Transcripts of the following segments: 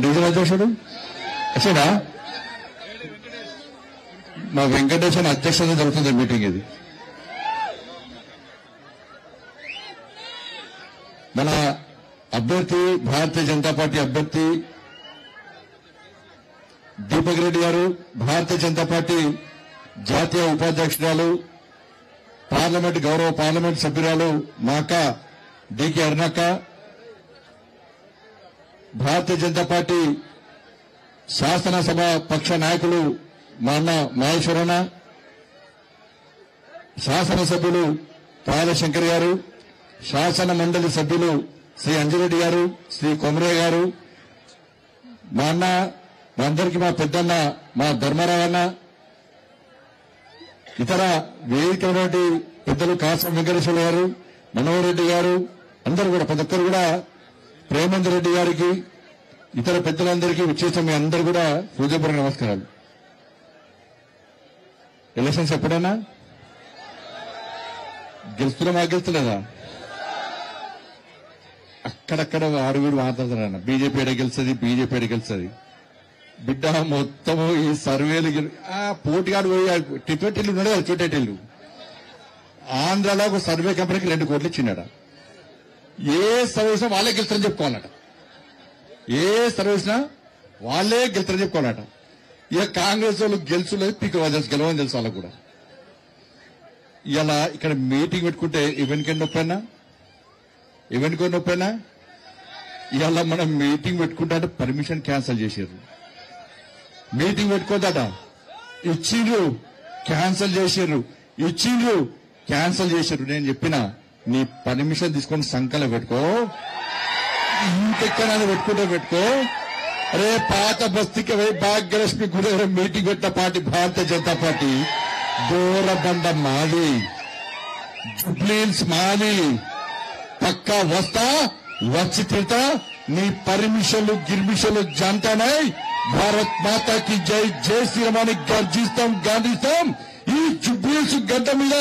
Division అధ్యక్షుడు వచ్చాడా? మా వెంకటేశ్వర అధ్యక్షత జరుగుతుంది మీటింగ్ ఇది. మన అభ్యర్థి భారతీయ జనతా పార్టీ అభ్యర్థి దీపక్ రెడ్డి గారు, భారతీయ జనతా పార్టీ జాతీయ ఉపాధ్యక్షురాలు, గౌరవ పార్లమెంట్ సభ్యురాలు మా అక్క డికే అరుణక్క, భారతీయ జనతా పార్టీ శాసనసభ పక్ష నాయకులు మా అన్న మహేశ్వరన్న, శాసనసభ్యులు పాలశంకర్ గారు, శాసన మండలి సభ్యులు శ్రీ అంజిరెడ్డి గారు, శ్రీ కొమరయ్య గారు, మా అన్న, మా అందరికీ మా పెద్దన్న మా ధర్మారావు అన్న, ఇతర వేదికైనటువంటి పెద్దలు కాసం వెంకటేశ్వర గారు, మనోహర్ రెడ్డి గారు, అందరూ కూడా ప్రతి ఒక్కరు కూడా ప్రేమందర్ రెడ్డి గారికి, ఇతర పెద్దలందరికీ వచ్చేసిన మీ అందరూ కూడా హృదయపూర్వక నమస్కారాలు. ఎలక్షన్స్ ఎప్పుడైనా గెలుస్తున్నామా గెలుస్తలేదా? అక్కడక్కడ ఆరుగురు మాట్లాడుతున్నారన్న బీజేపీ ఎడ గెలుస్తుంది బిడ్డ మొత్తము ఈ సర్వేలు పోటీగాడు పోయి టికెట్లు ఉన్నాడు కదా, టికెట్లు ఆంధ్రాలో ఒక సర్వే కంపెనీకి 2 కోట్లు ఇచ్చినాడ. ఏ సర్వేసినా వాళ్ళే గెలుస్తారని చెప్పుకోవాలట, ఏ సర్వేసినా వాళ్ళే గెలుస్తారని చెప్పుకోవాలట. ఇక కాంగ్రెస్ వాళ్ళు గెలుచులేదు, పీకలు గెలవని తెలుసు వాళ్ళకు కూడా. ఇలా ఇక్కడ మీటింగ్ పెట్టుకుంటే ఈవెంట్కి నొప్పైనా ఇవాళ మనం మీటింగ్ పెట్టుకుంటే అంటే పర్మిషన్ క్యాన్సిల్ చేసారు. మీటింగ్ పెట్టుకోదట ఇచ్చిండ్రు, క్యాన్సిల్ చేసారు. నేను చెప్పిన నీ పర్మిషన్ తీసుకొని సంకలో పెట్టుకో, ఇంకెక్కడ పెట్టుకో. అరే పాత బస్తీకి పోయి భాగ్యలక్ష్మి గుడి దగ్గర మీటింగ్ పెట్టిన పార్టీ భారతీయ జనతా పార్టీ. దూరబండ మాది, జుబ్లీన్స్ మాది, పక్కా వస్తా, వచ్చి తిడతా. నీ పర్మిషన్లు గిర్మిషన్లు జంటనై భారత్ మాతాకి జై, జై శ్రీరామాని గర్జిస్తాం, గాంధిస్తాం. ఈ జుబ్లీన్స్ గడ్డ మీద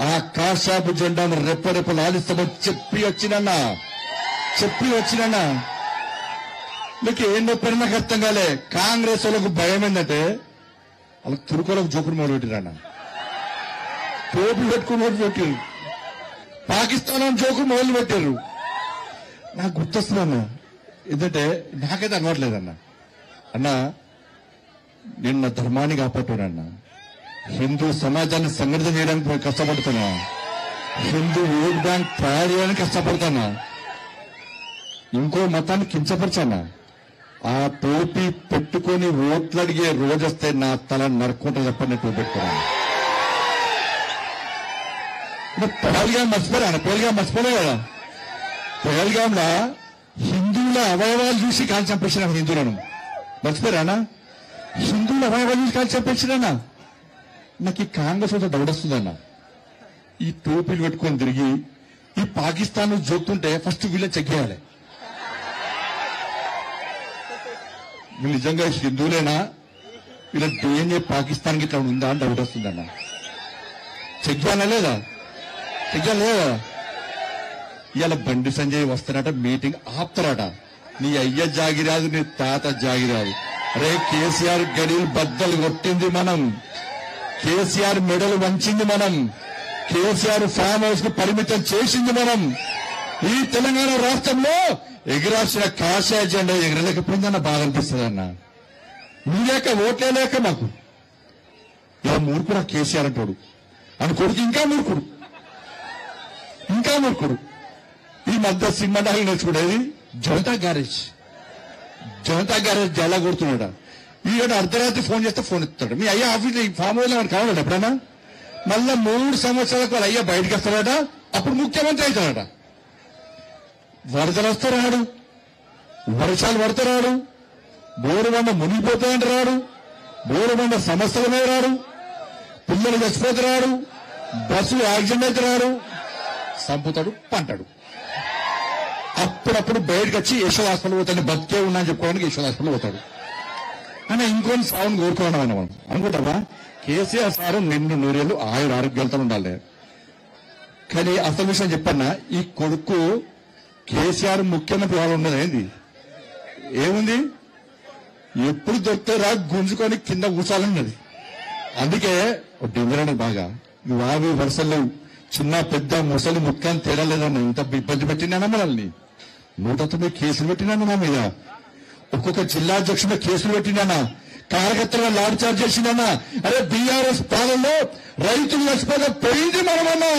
ఆ కాషాపు జెండాను రెప్పరెప్పలు ఆలిస్తామని చెప్పి వచ్చినన్నా మీకు ఏం నొప్పని నాకు అర్థం కాలే. కాంగ్రెస్ వాళ్ళకు భయం ఏంటంటే వాళ్ళకి తురుకోలకు జోకులు మొదలుపెట్టిరన్న, టోపులు పెట్టుకుని మొదలుపెట్టారు, పాకిస్తాన్ జోకులు మొదలు పెట్టారు. నాకు గుర్తొస్తుందన్న, ఎందుకంటే నాకైతే అనవట్లేదన్న. అన్న నిన్న ధర్మాన్ని కాపాడుతున్నా, హిందూ సమాజాన్ని సంఘటితం చేయడానికి కష్టపడుతున్నా, హిందూ ఓట్ బ్యాంక్ తయారు చేయడానికి కష్టపడుతున్నా, ఇంకో మతాన్ని కించపరిచానా. ఆ టోపీ పెట్టుకుని ఓట్లు అడిగే రోజొస్తే నా తల నరుక్కుంటా చెప్పండి టోపీ పెట్టుకున్నాను. పహల్గాం మర్చిపోలే కదా. పహల్గాంలో హిందువుల అవయవాలు చూసి కాల్చి చంపేసిన హిందువులను మర్చిపోయారా? హిందువుల అవయవాలు చూసి కాల్చి చంపేసినా. నాకు ఈ కాంగ్రెస్ వద్ద డౌట్ వస్తుందన్న. ఈ టోపీలు పెట్టుకొని తిరిగి ఈ పాకిస్తాన్ జోక్తుంటే ఫస్ట్ వీళ్ళని చెక్ చేయాలి. వీళ్ళు నిజంగా హిందువులేనా, వీళ్ళ డిఎన్ఏ పాకిస్తాన్ కి ఇట్లా ఉందా అని డౌట్ వస్తుందన్న. చెక్ చేయాలా లేదా? ఇవాళ బండి సంజయ్ వస్తారట, మీటింగ్ ఆపుతారట. నీ అయ్య జాగిరాదు, నీ తాత జాగిరాదు. అరే కేసీఆర్ గడిలు బద్దలు కొట్టింది మనం, కేసీఆర్ మెడలు వంచింది మనం, కేసీఆర్ ఫామ్ హౌస్ కు పరిమితం చేసింది మనం. ఈ తెలంగాణ రాష్ట్రంలో ఎగిరాల్సిన కాషాయ జెండా ఎగరలేకపోయిందన్న బాధ అనిపిస్తుంది అన్న. మీలేక ఓట్లే లేక మాకు ఇలా మూర్ఖుడు కేసీఆర్ అంటాడు అని కొడుకు ఇంకా మూర్ఖుడు. ఈ మధ్య సినిమాలు నేర్చుకునేది జనతా గ్యారేజ్ జలా కొడుతున్నాడు. ఈయన అర్ధరాత్రి ఫోన్ చేస్తే ఫోన్ ఎత్తాడు. మీ అయ్యా ఆఫీస్ ఫామ్ హౌస్ వాడు కావాలట ఎప్పుడైనా. మళ్ళా 3 సంవత్సరాలకు వాళ్ళ అయ్యా బయటకు వస్తాడట, అప్పుడు ముఖ్యమంత్రి అవుతాడట. వరదలు వస్తే రాడు, వర్షాలు పడితే రాడు, బోరుబండ మునిగిపోతాయంటే రాడు, బోరుబండ సమస్యల మీద రాడు, పిల్లలు చచ్చిపోతే రాడు, బస్సులు యాక్సిడెంట్ అయితే రాడు, సంపుతాడు, పంటాడు. అప్పుడప్పుడు బయటకు వచ్చి యశోద హాస్పిటల్ పోతాడు, బతికే ఉన్నా అని చెప్పుకోవడానికి యశోద హాస్పిటల్ పోతాడు. అని ఇంకొని సాగును కోరుకోవడం మనం అనుకుంటావా? కేసీఆర్ సారు నిండు 100 ఏళ్ళు ఆరోగ్యాలతో ఉండాలి. కానీ అసలు విషయం చెప్పన్నా, ఈ కొడుకు కేసీఆర్ ముఖ్యమంత్రి వాళ్ళు ఉన్నది ఏంది? ఏముంది? ఎప్పుడు దొరుకుతారా గుంజుకొని కింద కూర్చోాలన్నది. అందుకే డేంజర్ బాగా వావి వరుసలు చిన్న పెద్ద ముసలి ముఖ్యాన్ని తేడా లేదన్న. ఇంత ఇబ్బంది పెట్టినానా మనల్ని. 109 కేసులు పెట్టినాను నా మీద. ఒక్కొక్క జిల్లా అధ్యక్షుడు కేసులు పెట్టినానా, కార్యకర్తలు లాఠీ చార్జ్ చేసినానా. అరే బీఆర్ఎస్ పాలనలో రైతులు చచ్చిపోతే పోయింది మనమన్నా,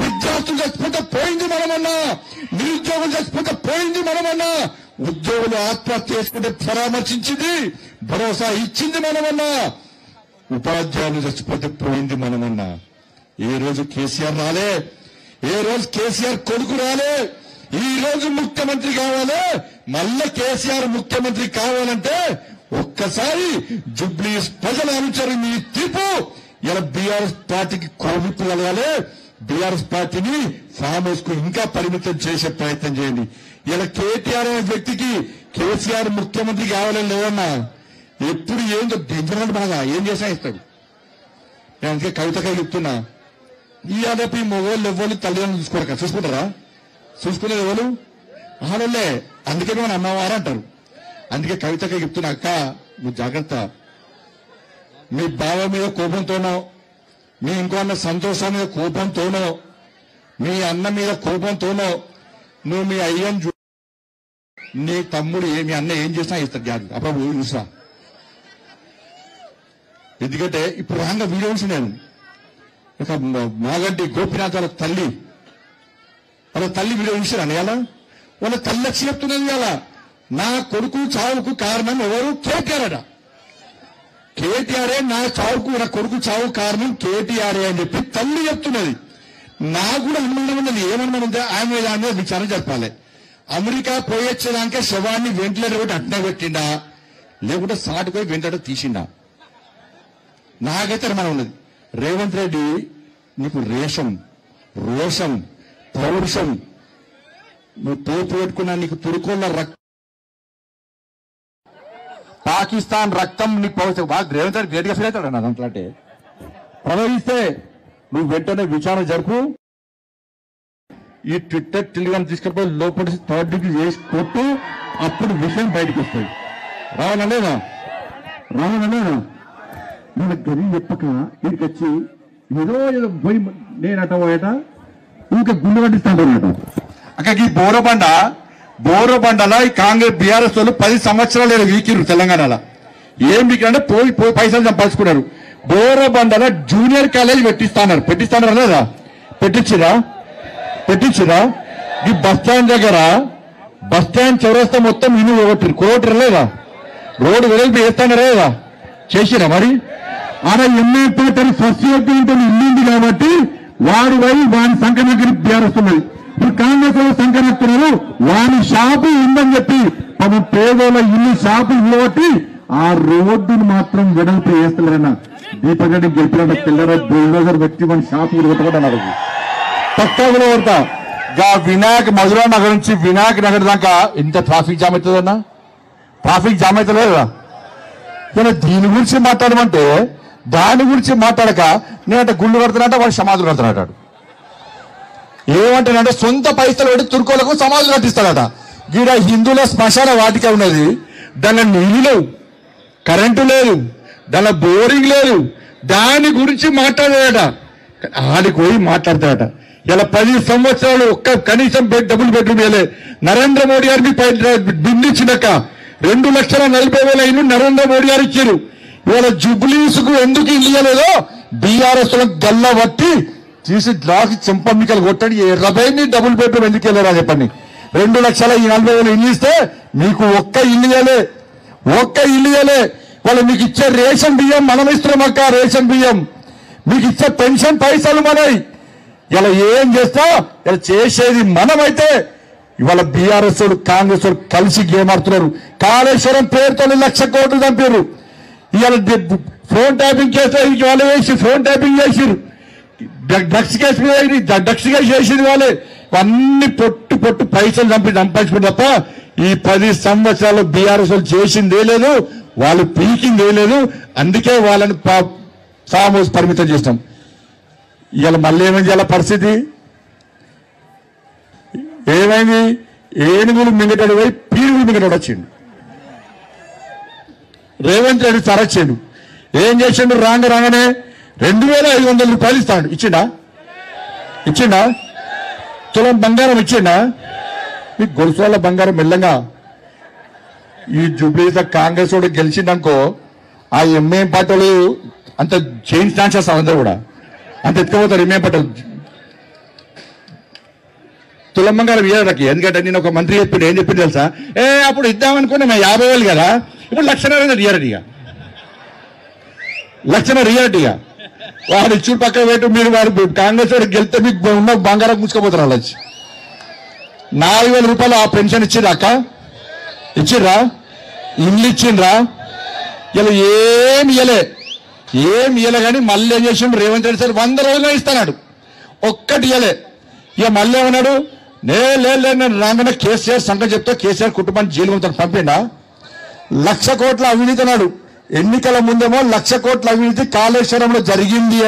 విద్యార్థులు చచ్చిపోతే పోయింది మనమన్నా, నిరుద్యోగులు చచ్చిపోతే పోయింది మనమన్నా, ఉద్యోగులు ఆత్మహత్య చేసుకుంటే పరామర్శించింది, భరోసా ఇచ్చింది మనమన్నా, ఉపాధ్యాయులు చచ్చిపోతే పోయింది మనమన్నా. ఏ రోజు కేసీఆర్ రాలే, ఏ రోజు కేసీఆర్ కొడుకు రాలే. ఈ రోజు ముఖ్యమంత్రి కావాలి, మళ్ళా కేసీఆర్ ముఖ్యమంత్రి కావాలంటే ఒక్కసారి జుబ్లీ ప్రజల అనుచరు మీ తీర్పు. ఇలా బీఆర్ఎస్ పార్టీకి కోవిప్పు కలగాలి, బీఆర్ఎస్ పార్టీని ఫామ్ హౌస్ కు ఇంకా పరిమితం చేసే ప్రయత్నం చేయండి. ఇలా కేటీఆర్ అనే వ్యక్తికి కేసీఆర్ ముఖ్యమంత్రి కావాలని లేదన్నా. ఎప్పుడు ఏందో డేంజర్ బాగా ఏం చేసా ఇస్తాడు. నేను అందుకే కవితగా చెప్తున్నా, ఈ ఆడపి మొగోళ్ళు ఎవ్వరు తల్లిదండ్రులు చూసుకుంటారా? చూసుకునేది ఎవరు? ఆడోళ్ళే. అందుకే మన అమ్మవారు అంటారు. అందుకే కవితగా చెప్తున్నా, అక్క నువ్వు జాగ్రత్త. మీ బావ మీద కోపంతోనో, మీ ఇంకో అన్న సంతోషం మీద కోపంతోనో, మీ అన్న మీద కోపంతోనో నువ్వు మీ అయ్యను నీ తమ్ముడు మీ అన్న ఏం చేసినా ఇస్తాడు జాగ్రత్త. అప్పుడు చూసా. ఎందుకంటే ఇప్పుడు రాగా వీడియో చూసి నేను ఇక మాగంటి గోపినాథ్ వాళ్ళ తల్లి వీడియో చూసాను. ఇలా వాళ్ళ తల్లి వచ్చి చెప్తున్నది, ఇలా నా కొడుకు చావుకు కారణం ఎవరు? కేటీఆర్ అట. కేటీఆర్ఏ నా చావుకు, నా కొడుకు చావు కారణం కేటీఆర్ఏ అని చెప్పి తల్లి చెప్తున్నది. నాకు కూడా అనుమానం ఉన్నది. ఏమనుమానం ఉంటే ఆమె విచారణ జరపాలి. అమెరికా పోయొచ్చేదానికే శవాన్ని వెంటిలేటర్ పెట్టి అట్నే పెట్టిండా, లేకుంటే సాటుపోయి వెంటనే తీసిండా? నాకైతే అనుమానం ఉన్నది. రేవంత్ రెడ్డి నీకు రోషం పౌరుషం, నువ్వు పోపు పెట్టుకున్నా నీకు తురుకోళ్ళ పాకిస్తాన్ రక్తం నీకు పౌరుషం బాగా రేవంత్ రెడ్డి గ్రేట్గా ఫీల్ అవుతాడు నా దాంట్లో. అంటే ప్రవహిస్తే నువ్వు వెంటనే విచారణ జరుపు. ఈ ట్విట్టర్ టెలిగ్రామ్ తీసుకెళ్ళిపోయి లోపలి 3rd డిగ్రీ చేసి కొట్టు, అప్పుడు విషయం బయటకు వస్తుంది. రావాలనేనా మన గది చెప్పక వీడికి వచ్చి ఏదో పోయి నేనట పోయట ఇంకా గుండె కట్టిస్తాడు. అక్కడికి బోరబండలో ఈ కాంగ్రెస్ బీఆర్ఎస్ వాళ్ళు 10 సంవత్సరాలు వీకిరు తెలంగాణలో. ఏం వీకిరంటే పోయి పైసలు సంపాదించుకున్నారు. బోరబండలో జూనియర్ కాలేజ్ పెట్టిస్తాన్నారు లేదా? పెట్టించిరా? ఈ బస్టాండ్ దగ్గర బస్టాండ్ చౌరస్తా మొత్తం ఇల్లు కోటి లేదా? రోడ్డు వెడల్పు వేస్తానరా లేదా? చేసిరా? మరి ఆడ ఎన్నో పేటని ఫస్ట్ ఇల్లు ఉంది కాబట్టి వాడు పోయి వాని సంఖ్య బీఆర్ఎస్ ఉన్నది. ఇప్పుడు కాంగ్రెస్ వాళ్ళు సంఖ్యస్తున్నారు, వాని షాపు ఉందని చెప్పి పాపం పేదోళ్ళ ఇల్లు షాపు ఇవ్వబట్టి ఆ రోడ్డును మాత్రం వెడల్పు వేస్తలేరన్నా. దీపక్ రెడ్డి గెలిపిన పిల్లర బుల్డోజర్ వ్యక్తి మన షాపు కొట్టబడ్డారు. పక్కా కూడా కొడతా. వినాయక్ మధురా నగర్ నుంచి వినాయక్ నగర్ దాకా ఎంత ట్రాఫిక్ జామ్ అవుతుందన్నా? ట్రాఫిక్ జామ్ అవుతలేదా? దీని గురించి మాట్లాడమంటే దాని గురించి మాట్లాడక నేనంటే గుళ్ళు కడుతున్నట్ట, వాడు సమాధులు కడుతున్నట్టాడు. ఏమంటానంటే సొంత పైసలు పెట్టి తుర్కోలకు సమాధులు కట్టిస్తాడట. గీడ హిందువుల శ్మశాన వాటిక ఉన్నది, దానిలో నీళ్ళు లేవు, కరెంటు లేదు, దానిలో బోరింగ్ లేదు, దాని గురించి మాట్లాడాడట. ఆడికి పోయి మాట్లాడతాడట. ఇలా 10 సంవత్సరాలు ఒక్క కనీసం డబుల్ బెడ్రూమ్ వేయలే. నరేంద్ర మోడీ గారికి బిందించినాక 2,40,000 ఇల్లు నరేంద్ర మోడీ గారు ఇచ్చారు. ఇవాళ జుబ్లీస్ కు ఎందుకు ఇల్లు ఇవ్వలేదో బీఆర్ఎస్ గల్ల బట్టి తీసి గ్లాస్ చెంపమ్మికలు కొట్టండి. 20 డబుల్ బెడ్రూమ్ ఎందుకు వెళ్ళారా చెప్పండి. 2,40,000 ఇల్లు ఇస్తే మీకు ఒక్క ఇల్లు ఇవ్వలే. వాళ్ళు మీకు ఇచ్చే రేషన్ బియ్యం మనం ఇస్తున్నాం అక్క. రేషన్ బియ్యం మీకు ఇచ్చే పెన్షన్ పైసలు మనవి. ఇలా ఏం చేస్తా ఇలా చేసేది మనమైతే ఇవాళ బీఆర్ఎస్ వాళ్ళు కాంగ్రెస్ వాళ్ళు కలిసి గేమ్ ఆడుతున్నారు. కాళేశ్వరం పేరుతో 1,00,000 కోట్లు చంపారు. ఇవాళ ఫోన్ ట్యాపింగ్ కేసు వాళ్ళు వేసి ఫోన్ ట్యాపింగ్ చేసిరు. డ్రగ్స్ కేసు చేసింది వాళ్ళే. అన్ని పొట్టు పైసలు సంపాదించుకుంటే తప్ప ఈ 10 సంవత్సరాలు బీఆర్ఎస్ వాళ్ళు చేసిందే లేదు, వాళ్ళు పీకిందే లేదు. అందుకే వాళ్ళని ఫామ్ హౌస్ పరిమితం చేస్తాం. ఇవాళ మళ్ళీ ఏమైంది? ఇవాళ పరిస్థితి ఏమైంది? ఏనుగులు మింగటాడు పోయి పీనుగులు మింగటాడు వచ్చిండు. రేవంత్ రెడ్డి తరచ్చాడు. ఏం చేసిండు? రాగానే 2500 రూపాయలు ఇస్తాడు. ఇచ్చిండా? తులం బంగారం ఇచ్చిండా? మీకు గొలుసుల బంగారం మెల్లంగా ఈ జూబ్లీలో కాంగ్రెస్ వాడు గెలిచిందనుకో, ఆ ఎంఏం పార్టీలు అంత చైన్ స్నాన్సెస్ అందరూ కూడా అంత ఎత్తుకుపోతారు. ఎంఏం పార్టీలు తులం బంగారం ఇయ్యడానికి. ఎందుకంటే నేను ఒక మంత్రి చెప్పిండు, ఏం చెప్పిండు తెలుసా? అప్పుడు ఇద్దామనుకున్నా మేము 50,000 కదా, ఇప్పుడు 1,00,000 ఇయ్యారట. ఇక 1,00,000 ఇయ్యారట. ఇక వాడు ఇచ్చి పక్కన పెట్టు, మీరు వాడు కాంగ్రెస్ వాడు గెలిస్తే మీకు ఉన్న బంగారం ముచ్చుకోపోతారు. వాళ్ళు వచ్చి 4,000 రూపాయలు ఆ పెన్షన్ ఇచ్చిర్రా అక్క? ఇచ్చిర్రా? ఇల్లు ఇచ్చిండ్రా? ఇలా ఏమి ఇయ్యలే కానీ మళ్ళీ ఏం చేసిండు రేవంత్ రెడ్డి సార్? 100 రోజులు ఇస్తాడు, ఒక్కటి ఇయ్యలే. ఇక మళ్ళీ ఏమన్నాడు? నేను రాగానే కేసీఆర్ సంగతి చెప్తే కేసీఆర్ కుటుంబాన్ని జైలు పంపిండా? 1,00,000 కోట్ల అవినీతి అన్నాడు. ఎన్నికల ముందేమో 1,00,000 కోట్ల అవినీతి కాళేశ్వరంలో జరిగింది.